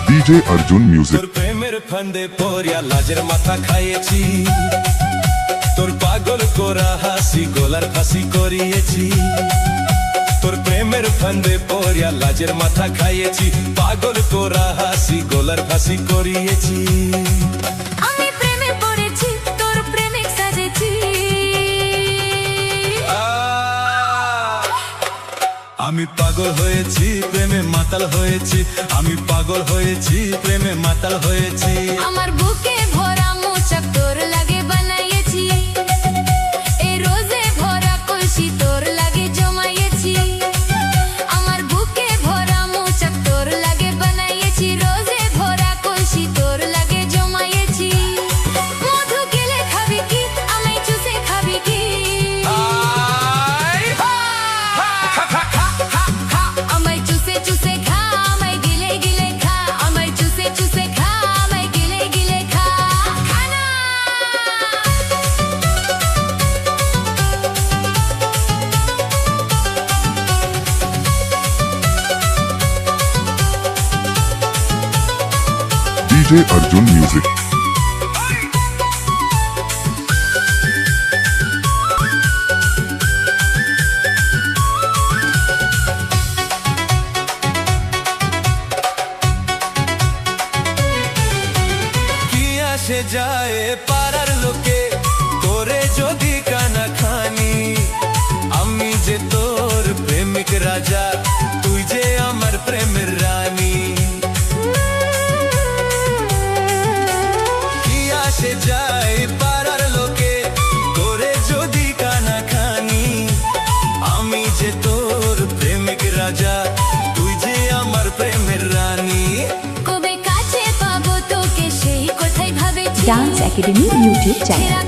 DJ Arjun Music তোর প্রেমের ফান্দে পড়িয়া লাজের মাথা খাইয়েছি, তোর পাগল করা হাসি গলার ফাঁসি করিয়েছি। তোর প্রেমের ফান্দে পড়িয়া লাজের মাথা খাইয়েছি, পাগল করা হাসি গলার ফাঁসি করিয়েছি। আমি প্রেমে পড়েছি, তোর প্রেমিক সাজেছি। আমি পাগল হয়েছি, প্রেমে মাতাল হয়েছি। আমি পাগল হয়েছি, প্রেমে মাতাল হয়েছি। আমার বুকে ভরা মোচক তোর লাগে বানাইয়েছি, এই রোজে ভরা কলসি তোর লাগে জমাইয়েছি। আমার বুকে ভরা মোচক তোর লাগে বানাইয়েছি, রোজে ভরা কলসি তোর লাগে জমাইয়েছি। মধু গেলে খাবি কি, আমায় চুষে খাবি কি? আমায় চুষে চুষে খা, আমায় গিলে গিলে খা। আমায় চুষে চুষে খা, আমায় গিলে গিলে খা। খানা DJ Arjun Music কি আসে যায় পাড়ার লোকে তোরে যদি কানা খানি, আমি যে তোর প্রেমিক রাজা, তুই যে আমার প্রেমের রানী। কি আসে যায় পাড়ার লোকে তোরে যদি কানা খানি, আমি যে তোর প্রেমিক রাজা, তুই যে আমার প্রেমের রানী। কবে কাছে পাবো তোকে, সেই কথাই ভাবেছি। Dance academy YouTube channel. ছেঁড়া